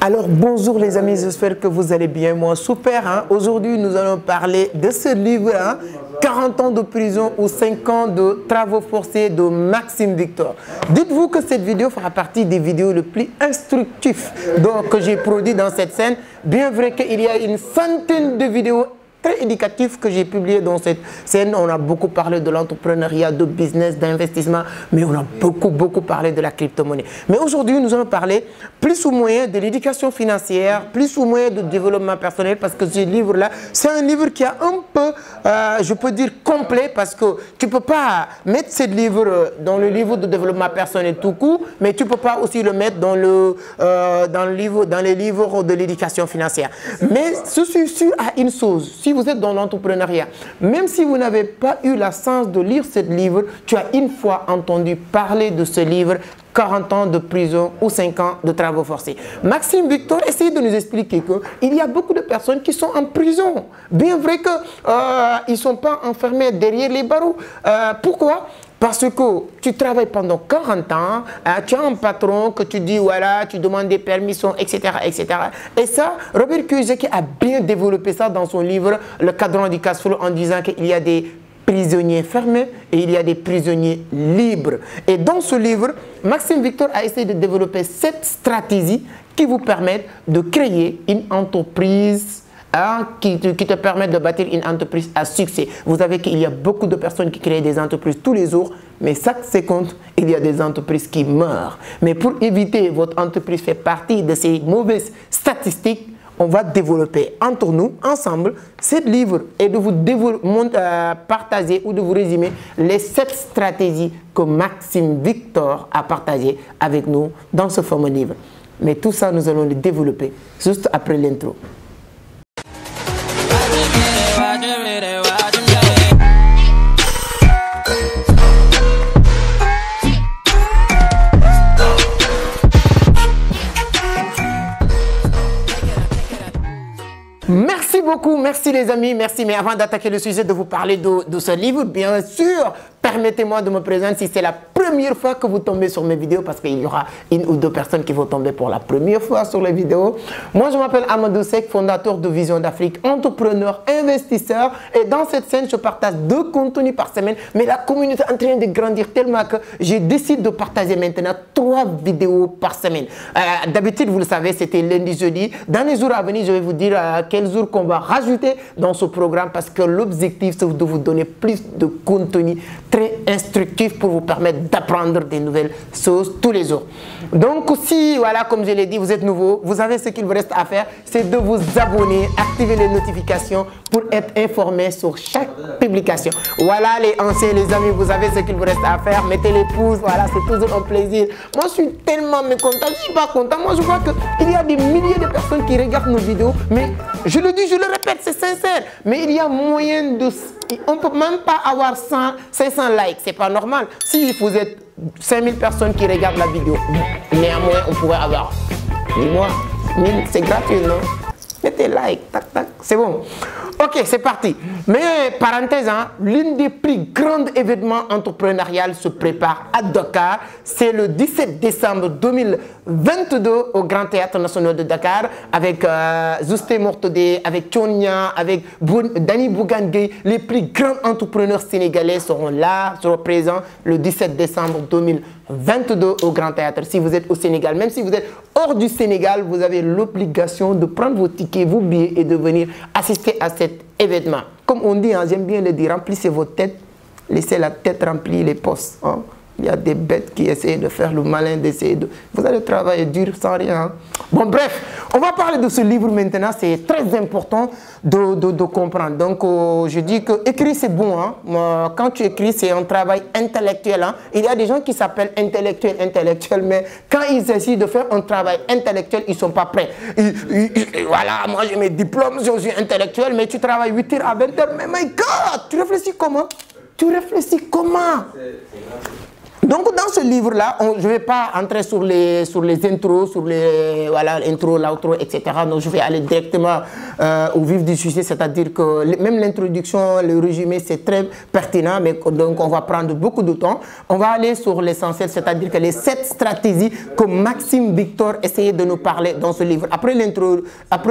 Alors bonjour les amis, j'espère que vous allez bien, moi super. Aujourd'hui nous allons parler de ce livre, 40 ans de prison ou 5 ans de travaux forcés de Maxime Victor. Dites-vous que cette vidéo fera partie des vidéos les plus instructives que j'ai produit dans cette scène. Bien vrai qu'il y a une centaine de vidéos très éducatif que j'ai publié dans cette scène. On a beaucoup parlé de l'entrepreneuriat, de business, d'investissement, mais on a beaucoup parlé de la crypto-monnaie. Mais aujourd'hui, nous allons parler plus ou moins de l'éducation financière, plus ou moins de développement personnel, parce que ce livre-là, c'est un livre qui est un peu, je peux dire, complet, parce que tu ne peux pas mettre ce livre dans le livre de développement personnel tout court, mais tu ne peux pas aussi le mettre dans les livres de l'éducation financière. Mais je suis sûr à une chose, si vous êtes dans l'entrepreneuriat, même si vous n'avez pas eu la chance de lire ce livre, tu as une fois entendu parler de ce livre, 40 ans de prison ou 5 ans de travaux forcés. Maxime Victor essaie de nous expliquer qu'il y a beaucoup de personnes qui sont en prison. Bien vrai qu'ils ne sont pas enfermés derrière les barreaux. Pourquoi ? Parce que tu travailles pendant 40 ans, tu as un patron que tu dis, voilà, tu demandes des permissions, etc. etc. Et ça, Robert Kiyosaki a bien développé ça dans son livre, Le cadran du cash flow, en disant qu'il y a des prisonniers fermés et il y a des prisonniers libres. Et dans ce livre, Maxime Victor a essayé de développer 7 stratégies qui vous permettent de créer une entreprise qui te permettent de bâtir une entreprise à succès. Vous savez qu'il y a beaucoup de personnes qui créent des entreprises tous les jours, mais chaque seconde, il y a des entreprises qui meurent. Mais pour éviter que votre entreprise fait partie de ces mauvaises statistiques, on va développer entre nous, ensemble, ce livre et de vous partager ou de vous résumer les 7 stratégies que Maxime Victor a partagées avec nous dans ce fameux livre. Mais tout ça, nous allons le développer juste après l'intro. Merci beaucoup, merci les amis, merci. Mais avant d'attaquer le sujet, de vous parler de ce livre, bien sûr, permettez-moi de me présenter si c'est la première fois que vous tombez sur mes vidéos, parce qu'il y aura une ou deux personnes qui vont tomber pour la première fois sur les vidéos. Moi, je m'appelle Amadou Seck, fondateur de Vision d'Afrique, entrepreneur, investisseur. Et dans cette scène, je partage 2 contenus par semaine. Mais la communauté est en train de grandir tellement que je décide de partager maintenant 3 vidéos par semaine. D'habitude, vous le savez, c'était lundi, jeudi. Dans les jours à venir, je vais vous dire quels jours qu'on va rajouter dans ce programme, parce que l'objectif, c'est de vous donner plus de contenu très instructif pour vous permettre d'apprendre des nouvelles choses tous les jours. Donc si, voilà, comme je l'ai dit, vous êtes nouveau, vous avez ce qu'il vous reste à faire, c'est de vous abonner, activer les notifications pour être informé sur chaque publication. Voilà les anciens, les amis, vous avez ce qu'il vous reste à faire, mettez les pouces, voilà, c'est toujours un plaisir. Moi, je suis tellement mécontent, je ne suis pas content. Moi, je vois qu'il y a des milliers de personnes qui regardent nos vidéos, mais je le dis, je le répète, c'est sincère, mais il y a moyen de... On ne peut même pas avoir 500 likes, c'est pas normal. Si vous êtes 5000 personnes qui regardent la vidéo, néanmoins, on pourrait avoir, dis-moi, 1000, c'est gratuit, non? Mettez like, tac, tac, c'est bon. Ok, c'est parti. Mais parenthèse, l'une des plus grands événements entrepreneuriales se prépare à Dakar. C'est le 17 décembre 2022 au Grand Théâtre National de Dakar avec Juste Mortodé, avec Tchonia, avec Dani Bougangay. Les plus grands entrepreneurs sénégalais seront là, seront présents le 17 décembre 2022 au Grand Théâtre. Si vous êtes au Sénégal, même si vous êtes hors du Sénégal, vous avez l'obligation de prendre vos tickets, vos billets et de venir assister à cet événement. Comme on dit, j'aime bien le dire, remplissez vos têtes, laissez la tête remplir les postes. Il y a des bêtes qui essaient de faire le malin, d'essayer de... Vous allez travailler dur sans rien. Bon, bref, on va parler de ce livre maintenant. C'est très important de comprendre. Donc, je dis que écrire, c'est bon. Quand tu écris, c'est un travail intellectuel. Il y a des gens qui s'appellent intellectuels, mais quand il s'agit de faire un travail intellectuel, ils ne sont pas prêts. Voilà, moi j'ai mes diplômes, je suis intellectuel, mais tu travailles 8h à 20h. Mais my God, tu réfléchis comment? Tu réfléchis comment? Donc, dans ce livre-là, je ne vais pas entrer sur les intros, sur les, voilà, l'intro, l'outro, etc. Donc, je vais aller directement au vif du sujet, c'est-à-dire que même l'introduction, le résumé, c'est très pertinent, mais donc on va prendre beaucoup de temps. On va aller sur l'essentiel, c'est-à-dire que les 7 stratégies que Maxime Victor essayait de nous parler dans ce livre. Après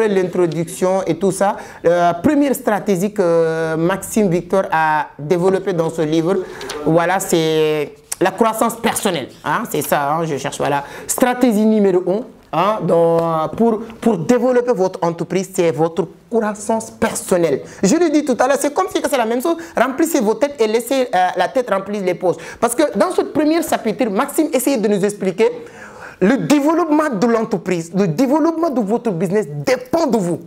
l'introduction et tout ça, la première stratégie que Maxime Victor a développée dans ce livre, voilà, c'est la croissance personnelle. Hein, c'est ça, hein, je cherche, voilà. Stratégie numéro 1. Hein, pour développer votre entreprise, c'est votre croissance personnelle. Je le dis tout à l'heure, c'est comme si c'est la même chose. Remplissez vos têtes et laissez la tête remplir les poches. Parce que dans ce premier chapitre, Maxime essayait de nous expliquer le développement de l'entreprise, le développement de votre business dépend de vous.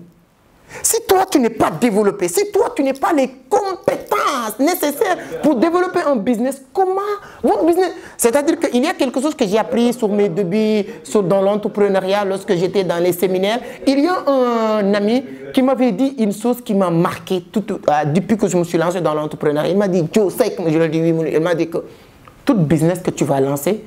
Si toi, tu n'es pas développé, si toi, tu n'es pas les compétences nécessaires pour développer un business, comment votre business... C'est-à-dire qu'il y a quelque chose que j'ai appris sur mes débuts dans l'entrepreneuriat lorsque j'étais dans les séminaires. Il y a un ami qui m'avait dit une chose qui m'a marqué depuis que je me suis lancé dans l'entrepreneuriat. Il m'a dit, Joe, je lui ai dit oui, il m'a dit que tout business que tu vas lancer,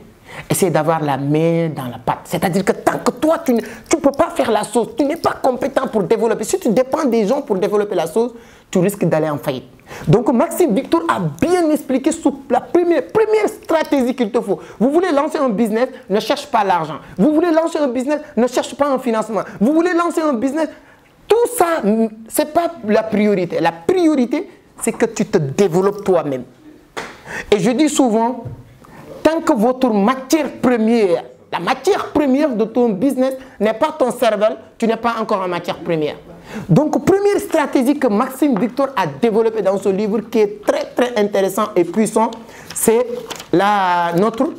essaie d'avoir la main dans la pâte. C'est-à-dire que tant que toi, tu ne peux pas faire la chose, tu n'es pas compétent pour développer. Si tu dépends des gens pour développer la chose, tu risques d'aller en faillite. Donc, Maxime Victor a bien expliqué sur la première stratégie qu'il te faut. Vous voulez lancer un business, ne cherche pas l'argent. Vous voulez lancer un business, ne cherche pas un financement. Vous voulez lancer un business, tout ça, ce n'est pas la priorité. La priorité, c'est que tu te développes toi-même. Et je dis souvent, tant que votre matière première, la matière première de ton business n'est pas ton cerveau, tu n'es pas encore en matière première. Donc, première stratégie que Maxime Victor a développée dans ce livre qui est très très intéressant et puissant, c'est notre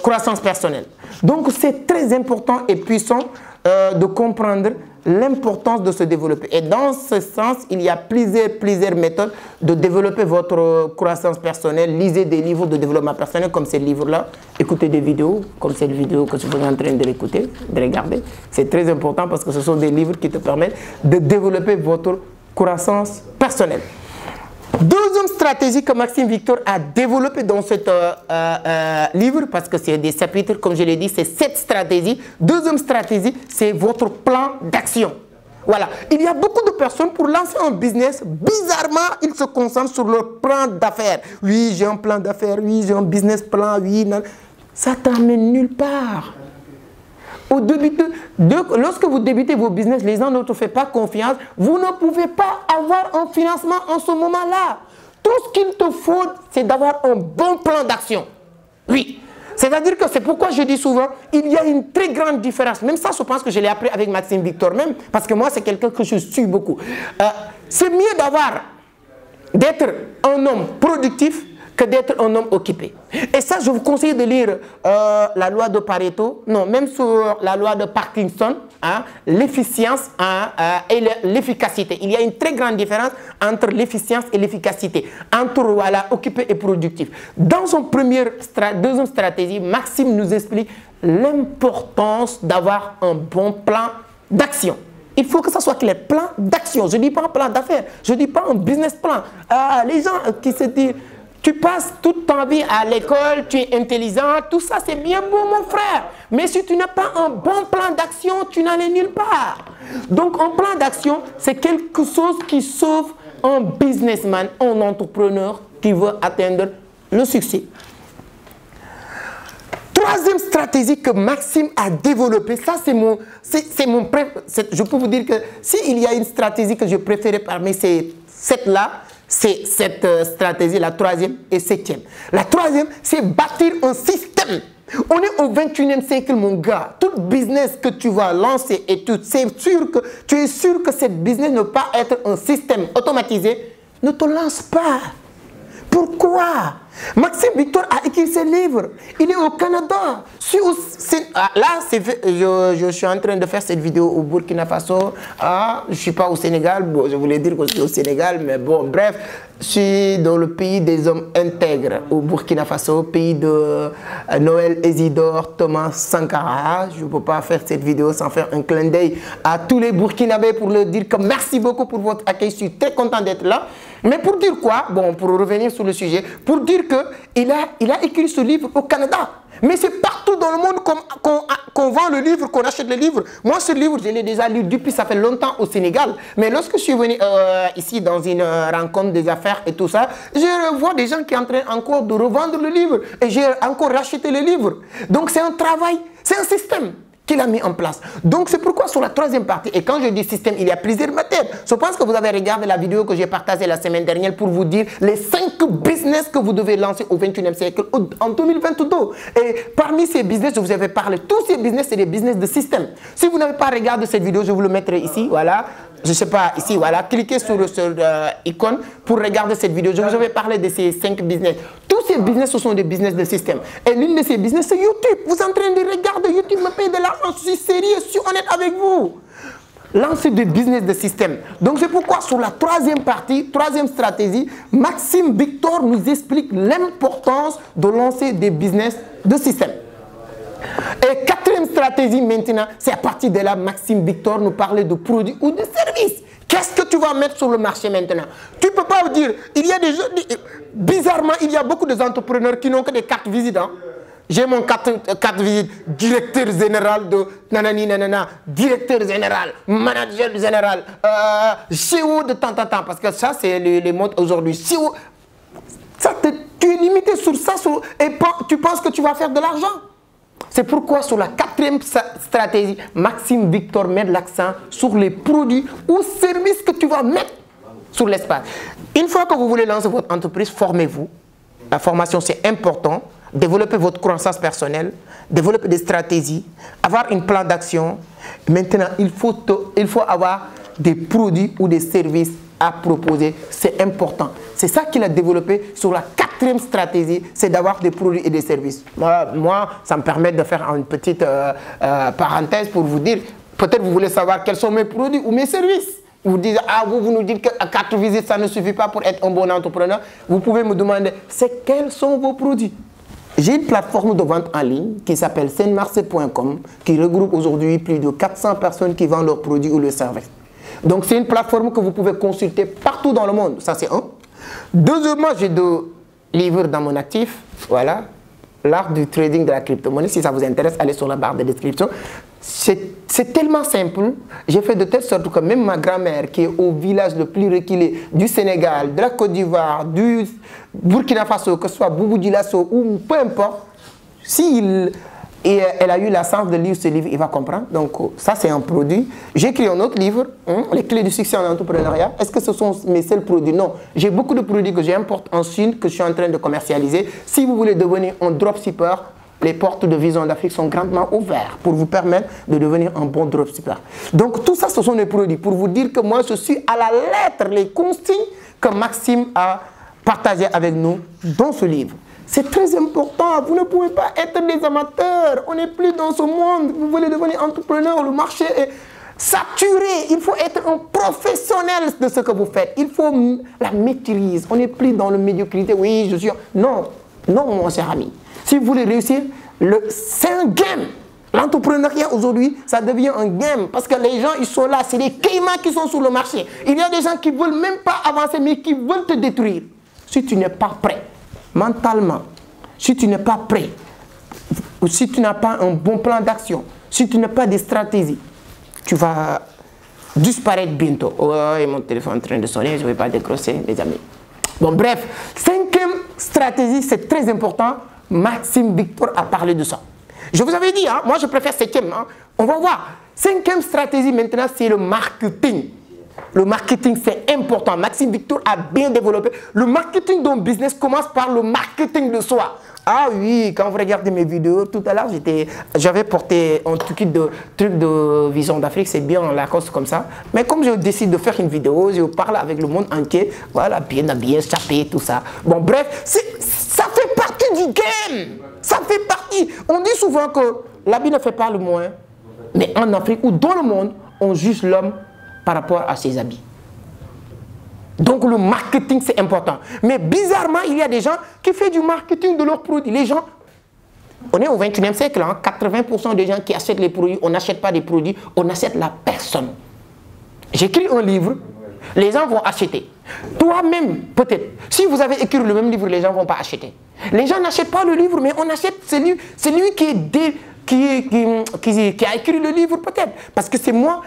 croissance personnelle. Donc, c'est très important et puissant de comprendre l'importance de se développer. Et dans ce sens, il y a plusieurs méthodes de développer votre croissance personnelle. Lisez des livres de développement personnel comme ces livres-là. Écoutez des vidéos comme cette vidéo que je suis en train de l'écouter, de regarder. C'est très important parce que ce sont des livres qui te permettent de développer votre croissance personnelle. Deuxième stratégie que Maxime Victor a développée dans ce livre, parce que c'est des chapitres, comme je l'ai dit, c'est 7 stratégies. Deuxième stratégie, c'est votre plan d'action. Voilà. Il y a beaucoup de personnes, pour lancer un business, bizarrement, ils se concentrent sur leur plan d'affaires. Oui, j'ai un plan d'affaires, oui, j'ai un business plan, oui, non. Ça ne t'amène nulle part. Lorsque vous débutez vos business, les gens ne te font pas confiance, vous ne pouvez pas avoir un financement en ce moment-là. Tout ce qu'il te faut, c'est d'avoir un bon plan d'action. Oui. C'est-à-dire que c'est pourquoi je dis souvent, il y a une très grande différence. Même ça, je pense que je l'ai appris avec Maxime Victor même, parce que moi, c'est quelqu'un que je suis beaucoup. C'est mieux d'être un homme productif que d'être un homme occupé. Et ça, je vous conseille de lire la loi de Pareto, non, même sur la loi de Parkinson, hein, l'efficience et l'efficacité. Il y a une très grande différence entre l'efficience et l'efficacité, entre voilà, occupé et productif. Dans son deuxième stratégie, Maxime nous explique l'importance d'avoir un bon plan d'action. Il faut que ça soit clair, plan d'action. Je ne dis pas un plan d'affaires, je ne dis pas un business plan. Les gens qui se disent, tu passes toute ta vie à l'école, tu es intelligent, tout ça c'est bien beau mon frère. Mais si tu n'as pas un bon plan d'action, tu n'en es nulle part. Donc un plan d'action, c'est quelque chose qui sauve un businessman, un entrepreneur qui veut atteindre le succès. Troisième stratégie que Maxime a développée, ça c'est je peux vous dire que s'il y a une stratégie que je préférais parmi ces 7-là, c'est cette stratégie, la troisième et septième. La troisième, c'est bâtir un système. On est au 21e siècle, mon gars. Tout business que tu vas lancer et tu es sûr que ce business ne peut pas être un système automatisé, ne te lance pas. Pourquoi? Maxime Victor a écrit ce livre. Il est au Canada. Là, je suis en train de faire cette vidéo au Burkina Faso. Je ne suis pas au Sénégal. Bon, je voulais dire que je suis au Sénégal, mais bon, bref. Je suis dans le pays des hommes intègres, au Burkina Faso, pays de Noël Isidore Thomas Sankara. Je ne peux pas faire cette vidéo sans faire un clin d'œil à tous les Burkinabés pour leur dire que merci beaucoup pour votre accueil. Je suis très content d'être là. Mais pour dire quoi? Bon, pour revenir sur le sujet, pour dire qu'il a écrit ce livre au Canada. Mais c'est partout dans le monde qu'on vend le livre, qu'on achète le livre. Moi, ce livre, je l'ai déjà lu depuis, ça fait longtemps au Sénégal. Mais lorsque je suis venu ici dans une rencontre des affaires et tout ça, je vois des gens qui sont en train encore de revendre le livre. Et j'ai encore racheté le livre. Donc c'est un travail, c'est un système qu'il a mis en place. Donc c'est pourquoi sur la troisième partie, et quand je dis système, il y a plusieurs méthodes. Je pense que vous avez regardé la vidéo que j'ai partagée la semaine dernière pour vous dire les 5 business que vous devez lancer au 21e siècle, en 2022. Et parmi ces business, je vous avais parlé, tous ces business, c'est des business de système. Si vous n'avez pas regardé cette vidéo, je vous le mettrai ici, voilà. Je ne sais pas, ici, voilà, cliquez sur l'icône pour regarder cette vidéo. Je vous avais parlé de ces 5 business. Tous ces business, ce sont des business de système. Et l'une de ces business, c'est YouTube. Vous êtes en train de regarder YouTube, me paye de l'argent, je suis sérieux, je suis honnête avec vous. Lancer des business de système. Donc c'est pourquoi sur la troisième partie, troisième stratégie, Maxime Victor nous explique l'importance de lancer des business de système. Et quatrième stratégie maintenant, c'est à partir de là, Maxime Victor nous parlait de produits ou de services. Qu'est-ce que tu vas mettre sur le marché maintenant? Tu ne peux pas dire, il y a des gens, bizarrement, il y a beaucoup d'entrepreneurs qui n'ont que des cartes visites. Hein. J'ai mon carte visite, directeur général de nanani nanana, directeur général, manager général, CEO de temps en temps, parce que ça c'est les modes aujourd'hui. CEO, tu es limité sur ça et tu penses que tu vas faire de l'argent. C'est pourquoi sur la quatrième stratégie, Maxime Victor met l'accent sur les produits ou services que tu vas mettre sur l'espace. Une fois que vous voulez lancer votre entreprise, formez-vous. La formation, c'est important. Développer votre croissance personnelle, développer des stratégies, avoir un plan d'action. Maintenant, il faut avoir des produits ou des services à proposer. C'est important. C'est ça qu'il a développé sur la quatrième stratégie, c'est d'avoir des produits et des services. Moi, ça me permet de faire une petite parenthèse pour vous dire, peut-être vous voulez savoir quels sont mes produits ou mes services. Vous dites, ah, vous nous dites qu'à 4 visites, ça ne suffit pas pour être un bon entrepreneur. Vous pouvez me demander, quels sont vos produits? J'ai une plateforme de vente en ligne qui s'appelle saintmarcé.com qui regroupe aujourd'hui plus de 400 personnes qui vendent leurs produits ou leurs services. Donc c'est une plateforme que vous pouvez consulter partout dans le monde. Ça c'est un. Deuxièmement, j'ai 2 livres dans mon actif. Voilà. L'art du trading de la crypto-monnaie. Si ça vous intéresse, allez sur la barre de description. C'est tellement simple. J'ai fait de telle sorte que même ma grand-mère, qui est au village le plus reculé du Sénégal, de la Côte d'Ivoire, du Burkina Faso, que ce soit Boubou Djilasso ou peu importe, si elle a eu la chance de lire ce livre, il va comprendre. Donc ça, c'est un produit. J'ai écrit un autre livre, Les clés du succès en entrepreneuriat. Est-ce que ce sont mes seuls produits? Non. J'ai beaucoup de produits que j'importe en Chine, que je suis en train de commercialiser. Si vous voulez devenir un dropshipper, les portes de Vision d'Afrique sont grandement ouvertes pour vous permettre de devenir un bon dropshipper. Donc tout ça, ce sont des produits. Pour vous dire que moi, je suis à la lettre les consignes que Maxime a partagées avec nous dans ce livre. C'est très important. Vous ne pouvez pas être des amateurs. On n'est plus dans ce monde. Vous voulez devenir entrepreneur. Le marché est saturé. Il faut être un professionnel de ce que vous faites. Il faut la maîtrise. On n'est plus dans la médiocrité. Oui, je suis... Non, non, mon cher ami. Si vous voulez réussir, c'est un game. L'entrepreneuriat aujourd'hui, ça devient un game. Parce que les gens, ils sont là. C'est des caïmans qui sont sur le marché. Il y a des gens qui ne veulent même pas avancer, mais qui veulent te détruire. Si tu n'es pas prêt, mentalement, si tu n'es pas prêt, ou si tu n'as pas un bon plan d'action, si tu n'as pas de stratégie, tu vas disparaître bientôt. Oh, mon téléphone est en train de sonner, je ne vais pas décrocher, mes amis. Bon, bref, 5e stratégie, c'est très important. Maxime Victor a parlé de ça. Je vous avais dit, hein, moi je préfère 7e. Hein. On va voir. 5e stratégie maintenant, c'est le marketing. Le marketing, c'est important. Maxime Victor a bien développé. Le marketing d'un business commence par le marketing de soi. Ah oui, quand vous regardez mes vidéos, tout à l'heure, j'avais porté un truc de Vision d'Afrique, c'est bien en Lacoste comme ça. Mais comme je décide de faire une vidéo, je parle avec le monde entier, voilà, bien habillé, chapé, tout ça. Bon, bref, ça fait partie du game. Ça fait partie. On dit souvent que l'habit ne fait pas le moins. Mais en Afrique ou dans le monde, on juge l'homme par rapport à ses habits. Donc le marketing, c'est important. Mais bizarrement, il y a des gens qui font du marketing de leurs produits. Les gens, on est au 21e siècle, hein, 80% des gens qui achètent les produits, on n'achète pas des produits, on achète la personne. J'écris un livre les gens vont acheter. Toi-même, peut-être, si vous avez écrit le même livre, les gens ne vont pas acheter. Les gens n'achètent pas le livre, mais on achète celui qui a écrit le livre peut-être. Parce que c'est moi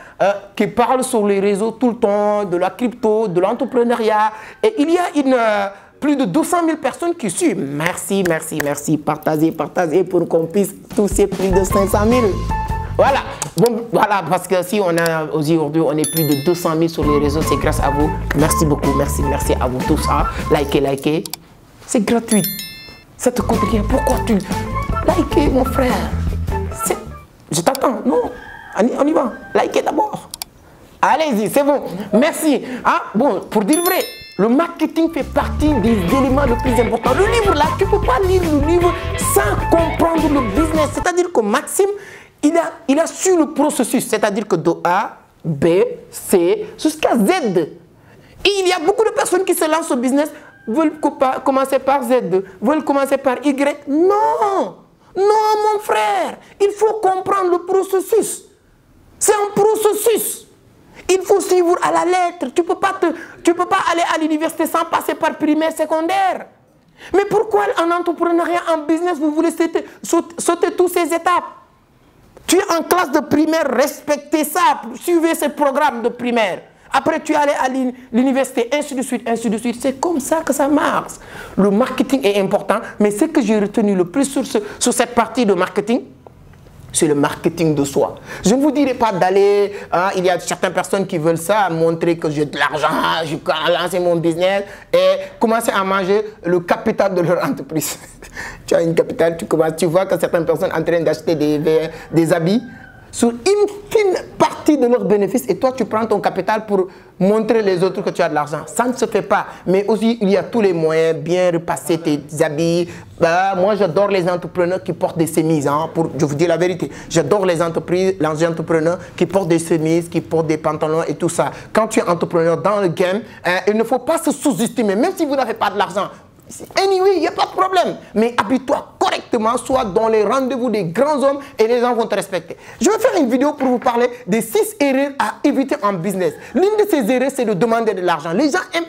qui parle sur les réseaux tout le temps, de la crypto, de l'entrepreneuriat. Et il y a plus de 200 000 personnes qui suivent. Merci, merci, merci. Partagez, partagez pour qu'on puisse toucher plus de 500 000. Voilà. Bon, voilà, parce que si on a aujourd'hui, on est plus de 200 000 sur les réseaux, c'est grâce à vous. Merci beaucoup, merci, merci à vous tous. Hein. Likez, likez. C'est gratuit. Ça te coûte rien. Pourquoi tu... Likez, mon frère. Je t'attends. Non, on y va. Likez d'abord. Allez-y, c'est bon. Merci. Ah, bon, pour dire vrai, le marketing fait partie des éléments les plus importants. Le livre, là, tu ne peux pas lire le livre sans comprendre le business. C'est-à-dire que Maxime, il a su le processus. C'est-à-dire que de A, B, C, jusqu'à Z. Et il y a beaucoup de personnes qui se lancent au business, veulent commencer par Z, veulent commencer par Y. Non! Non, mon frère! Il faut comprendre le processus. C'est un processus. Il faut suivre à la lettre. Tu ne peux pas aller à l'université sans passer par primaire, secondaire. Mais pourquoi en entrepreneuriat, en business, vous voulez sauter toutes ces étapes? Tu es en classe de primaire, respectez ça, suivez ce programme de primaire. Après, tu es allé à l'université, ainsi de suite, ainsi de suite. C'est comme ça que ça marche. Le marketing est important, mais ce que j'ai retenu le plus sur cette partie de marketing, c'est le marketing de soi. Je ne vous dirai pas d'aller, il y a certaines personnes qui veulent ça, montrer que j'ai de l'argent, je peux lancer mon business et commencer à manger le capital de leur entreprise. Tu as une capitale, tu vois que certaines personnes sont en train d'acheter des habits sur une fine partie de leurs bénéfices et toi tu prends ton capital pour montrer les autres que tu as de l'argent. Ça ne se fait pas. Mais aussi il y a tous les moyens, bien repasser tes habits. Moi j'adore les entrepreneurs qui portent des chemises. Hein, je vous dis la vérité. J'adore les entrepreneurs qui portent des chemises, qui portent des pantalons et tout ça. Quand tu es entrepreneur dans le game, il ne faut pas se sous-estimer, même si vous n'avez pas de l'argent. Anyway, il n'y a pas de problème. Mais habille-toi correctement, soit dans les rendez-vous des grands hommes et les gens vont te respecter. Je vais faire une vidéo pour vous parler des 6 erreurs à éviter en business. L'une de ces erreurs, c'est de demander de l'argent. Les gens aiment...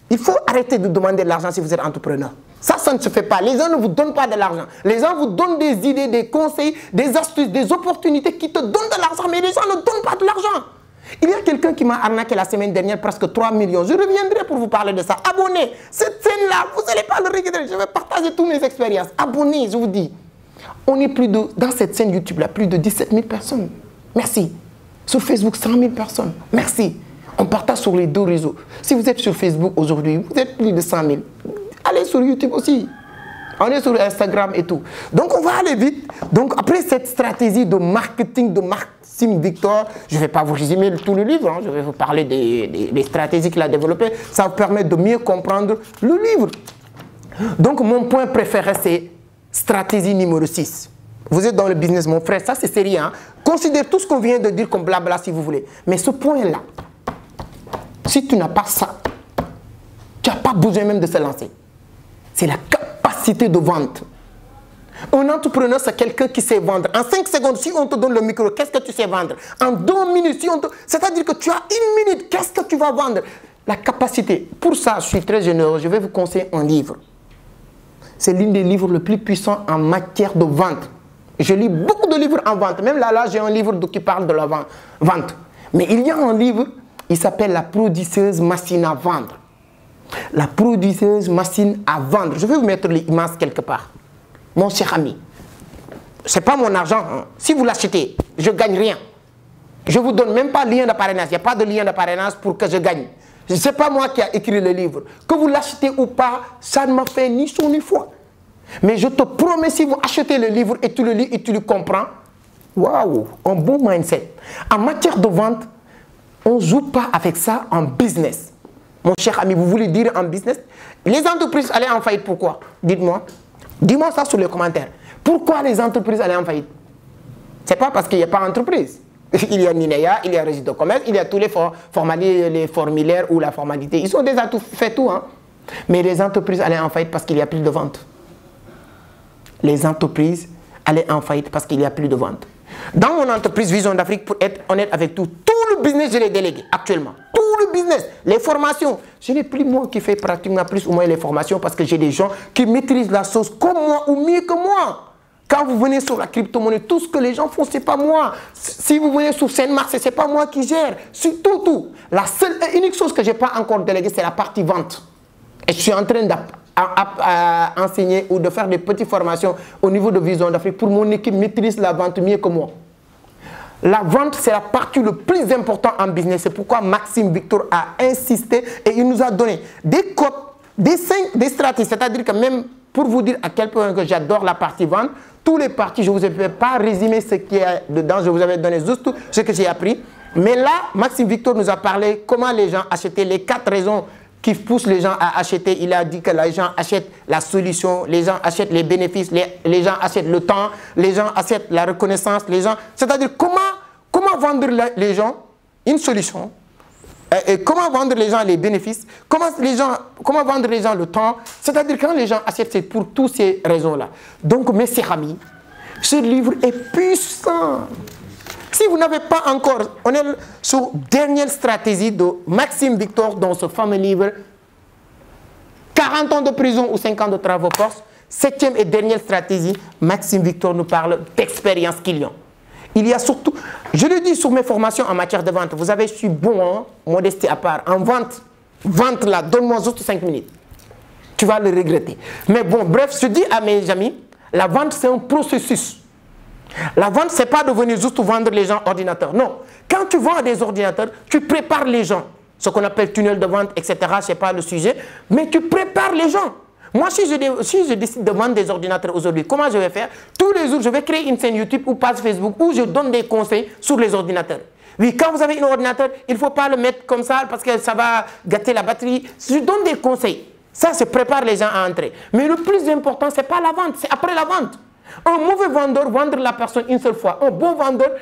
Il faut arrêter de demander de l'argent si vous êtes entrepreneur. Ça ne se fait pas. Les gens ne vous donnent pas de l'argent. Les gens vous donnent des idées, des conseils, des astuces, des opportunités qui te donnent de l'argent, mais les gens ne donnent pas de l'argent. Il y a quelqu'un qui m'a arnaqué la semaine dernière presque 3 millions. Je reviendrai pour vous parler de ça. Abonnez. Cette scène-là, vous n'allez pas le regarder. Je vais partager toutes mes expériences. Abonnez, je vous dis. On est dans cette scène YouTube-là, plus de 17 000 personnes. Merci. Sur Facebook, 100 000 personnes. Merci. On partage sur les 2 réseaux. Si vous êtes sur Facebook aujourd'hui, vous êtes plus de 100 000. Allez sur YouTube aussi. On est sur Instagram et tout. Donc, on va aller vite. Donc, après cette stratégie de marketing de Maxime Victor, je ne vais pas vous résumer tout le livre. Hein, je vais vous parler des stratégies qu'il a développées. Ça vous permet de mieux comprendre le livre. Donc, mon point préféré, c'est stratégie numéro 6. Vous êtes dans le business, mon frère. Ça, c'est sérieux. Hein. Considère tout ce qu'on vient de dire comme blabla si vous voulez. Mais ce point-là, si tu n'as pas ça, tu n'as pas besoin même de se lancer. C'est la capacité de vente. Un entrepreneur, c'est quelqu'un qui sait vendre. En 5 secondes, si on te donne le micro, qu'est-ce que tu sais vendre? En 2 minutes, c'est-à-dire que tu as 1 minute, qu'est-ce que tu vas vendre? La capacité. Pour ça, je suis très généreux. Je vais vous conseiller un livre. C'est l'un des livres les plus puissants en matière de vente. Je lis beaucoup de livres en vente. Même là j'ai un livre qui parle de la vente. Mais il y a un livre, il s'appelle La prodigieuse machine à vendre. La prodigieuse machine à vendre. Je vais vous mettre l'image quelque part. Mon cher ami, ce n'est pas mon argent. Hein. Si vous l'achetez, je ne gagne rien. Je ne vous donne même pas de lien de parrainage. Il n'y a pas de lien de parrainage pour que je gagne. Ce n'est pas moi qui ai écrit le livre. Que vous l'achetez ou pas, ça ne m'a fait ni chaud ni froid. Mais je te promets, si vous achetez le livre et tu le lis et tu le comprends, waouh, un bon mindset. En matière de vente, on ne joue pas avec ça en business. Mon cher ami, vous voulez dire en business? Les entreprises allaient en faillite, pourquoi? Dites-moi. Dis-moi ça sur les commentaires. Pourquoi les entreprises allaient en faillite? Ce n'est pas parce qu'il n'y a pas d'entreprise. Il y a NINEA, il y a registre de commerce, il y a tous les formulaires ou la formalité. Ils ont déjà fait tout. Hein? Mais les entreprises allaient en faillite parce qu'il n'y a plus de vente. Les entreprises allaient en faillite parce qu'il n'y a plus de vente. Dans mon entreprise Vision d'Afrique, pour être honnête avec tout le le business, je l'ai délégué actuellement. Tout le business, les formations. Je n'ai plus moi qui fais pratiquement plus ou moins les formations parce que j'ai des gens qui maîtrisent la chose comme moi ou mieux que moi. Quand vous venez sur la crypto-monnaie, tout ce que les gens font, ce n'est pas moi. Si vous venez sur Saint-Marc, ce n'est pas moi qui gère. C'est tout. La seule et unique chose que je n'ai pas encore déléguée, c'est la partie vente. Et je suis en train d'enseigner ou de faire des petites formations au niveau de Vision d'Afrique pour mon équipe maîtrise la vente mieux que moi. La vente, c'est la partie le plus importante en business. C'est pourquoi Maxime Victor a insisté et il nous a donné des codes, des stratégies. C'est-à-dire que même pour vous dire à quel point que j'adore la partie vente, tous les parties, je ne vous ai pas résumé ce qui est dedans. Je vous avais donné juste ce que j'ai appris. Mais là, Maxime Victor nous a parlé comment les gens achetaient, les 4 raisons qui poussent les gens à acheter. Il a dit que les gens achètent la solution, les gens achètent les bénéfices, les gens achètent le temps, les gens achètent la reconnaissance, les gens... C'est-à-dire comment vendre les gens une solution et comment vendre les gens les bénéfices, comment vendre les gens le temps. C'est-à-dire quand les gens achètent, c'est pour toutes ces raisons-là. Donc, mes chers amis, ce livre est puissant. Si vous n'avez pas encore, on est sur dernière stratégie de Maxime Victor dans ce fameux livre, 40 ans de prison ou 5 ans de travaux force, 7e et dernière stratégie, Maxime Victor nous parle d'expérience client. Il y a surtout, je le dis sur mes formations en matière de vente, vous avez, je suis bon, hein, modestie à part, en vente là, donne-moi juste 5 minutes. Tu vas le regretter. Mais bon, bref, je dis à mes amis, la vente c'est un processus. La vente, ce n'est pas de venir juste vendre les gens ordinateurs. Non. Quand tu vends des ordinateurs, tu prépares les gens. Ce qu'on appelle tunnel de vente, etc. Ce n'est pas le sujet. Mais tu prépares les gens. Moi, si je décide de vendre des ordinateurs aujourd'hui, comment je vais faire? Tous les jours, je vais créer une chaîne YouTube ou page Facebook où je donne des conseils sur les ordinateurs. Oui, quand vous avez un ordinateur, il ne faut pas le mettre comme ça parce que ça va gâter la batterie. Je donne des conseils. Ça, c'est prépare les gens à entrer. Mais le plus important, ce n'est pas la vente, c'est après la vente. Un mauvais vendeur, vendre la personne une seule fois. Un bon vendeur,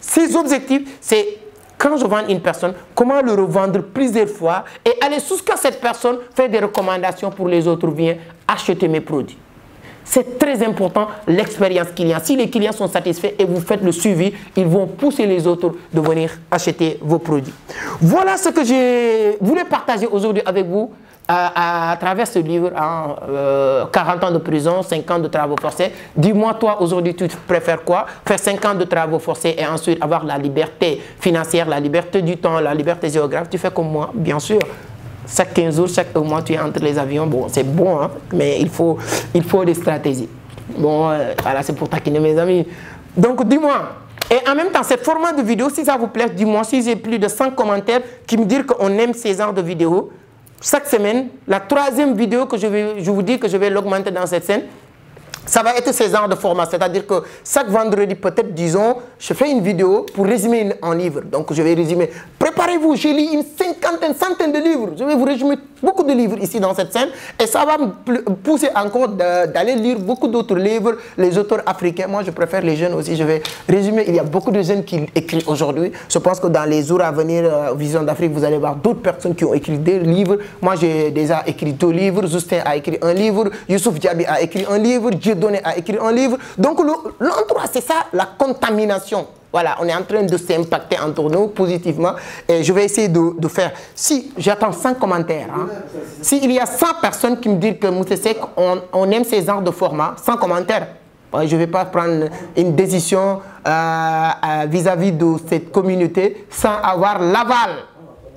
ses objectifs, c'est quand je vends une personne, comment le revendre plusieurs fois et aller jusqu'à cette personne faire des recommandations pour les autres, viens acheter mes produits. C'est très important l'expérience client. Si les clients sont satisfaits et vous faites le suivi, ils vont pousser les autres de venir acheter vos produits. Voilà ce que je voulais partager aujourd'hui avec vous. À travers ce livre, 40 ans de prison, 5 ans de travaux forcés. Dis-moi, toi, aujourd'hui, tu préfères quoi? Faire 5 ans de travaux forcés et ensuite avoir la liberté financière, la liberté du temps, la liberté géographique. Tu fais comme moi, bien sûr. Chaque 15 jours, chaque mois, tu es entre les avions. Bon, c'est bon, hein, mais il faut des stratégies. Bon, voilà, c'est pour taquiner mes amis. Donc, dis-moi. Et en même temps, ce format de vidéo, si ça vous plaît, dis-moi, si j'ai plus de 100 commentaires qui me disent qu'on aime ces genres de vidéos, chaque semaine, la 3e vidéo que je vous dis que je vais l'augmenter dans cette scène, ça va être ces genres de format. C'est-à-dire que chaque vendredi, peut-être, disons, je fais une vidéo pour résumer un livre. Donc, je vais résumer. Préparez-vous, j'ai lu une centaine de livres. Je vais vous résumer beaucoup de livres ici dans cette scène. Et ça va me pousser encore d'aller lire beaucoup d'autres livres, les auteurs africains. Moi, je préfère les jeunes aussi. Je vais résumer. Il y a beaucoup de jeunes qui écrivent aujourd'hui. Je pense que dans les jours à venir, Vision d'Afrique, vous allez voir d'autres personnes qui ont écrit des livres. Moi, j'ai déjà écrit 2 livres. Justin a écrit un livre. Youssouf Diaby a écrit un livre. Donné à écrire un livre. Donc, l'endroit, c'est ça, la contamination. Voilà, on est en train de s'impacter entre nous positivement. Et je vais essayer de faire. Si j'attends 100 commentaires, hein, s'il y a 100 personnes qui me disent que Moussé Seck, on aime ces genres de format, 100 commentaires, je ne vais pas prendre une décision vis-à-vis de cette communauté sans avoir l'aval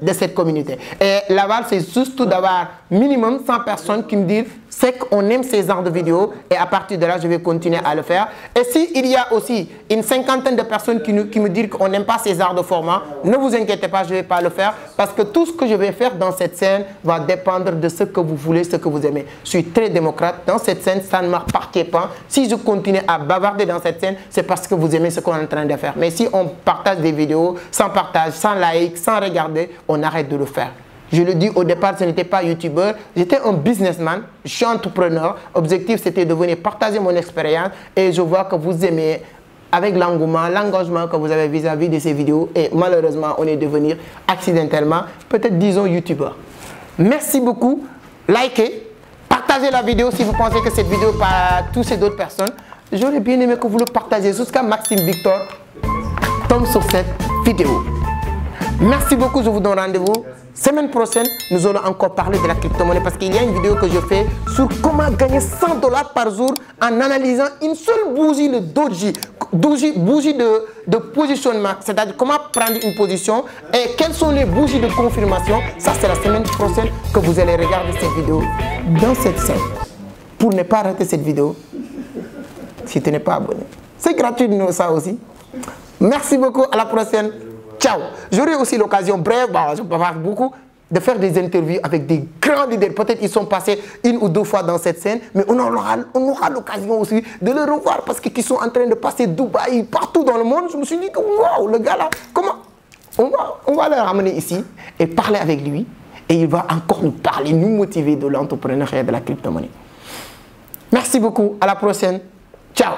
de cette communauté. Et l'aval, c'est juste d'avoir minimum 100 personnes qui me disent c'est qu'on aime ces genres de vidéos et à partir de là, je vais continuer à le faire. Et s'il y a aussi une 50aine de personnes qui me disent qu'on n'aime pas ces genres de format, ne vous inquiétez pas, je ne vais pas le faire parce que tout ce que je vais faire dans cette scène va dépendre de ce que vous voulez, ce que vous aimez. Je suis très démocrate. Dans cette scène, ça ne m'appartient pas. Si je continue à bavarder dans cette scène, c'est parce que vous aimez ce qu'on est en train de faire. Mais si on partage des vidéos sans partage, sans like, sans regarder, on arrête de le faire. Je le dis au départ, ce n'était pas youtubeur, j'étais un businessman, je suis entrepreneur. L'objectif, c'était de venir partager mon expérience et je vois que vous aimez avec l'engouement, l'engagement que vous avez vis-à-vis de ces vidéos et malheureusement, on est devenu accidentellement, peut-être disons youtubeur. Merci beaucoup, likez, partagez la vidéo si vous pensez que cette vidéo va toucher d'autres personnes. J'aurais bien aimé que vous le partagiez jusqu'à Maxime Victor tombe sur cette vidéo. Merci beaucoup, je vous donne rendez-vous. Semaine prochaine, nous allons encore parler de la crypto-monnaie parce qu'il y a une vidéo que je fais sur comment gagner $100 par jour en analysant une seule bougie, le doji. Bougie de positionnement, c'est-à-dire comment prendre une position et quelles sont les bougies de confirmation. Ça, c'est la semaine prochaine que vous allez regarder cette vidéo dans cette scène. Pour ne pas rater cette vidéo, si tu n'es pas abonné. C'est gratuit, ça aussi. Merci beaucoup, à la prochaine. Ciao. J'aurai aussi l'occasion, bref, je peux pas beaucoup, de faire des interviews avec des grands leaders. Peut-être ils sont passés une ou deux fois dans cette scène, mais on aura l'occasion aussi de les revoir parce qu'ils sont en train de passer Dubaï, partout dans le monde. Je me suis dit que waouh, le gars là, comment on va le ramener ici et parler avec lui. Et il va encore nous parler, nous motiver de l'entrepreneuriat et de la crypto-monnaie. Merci beaucoup, à la prochaine. Ciao.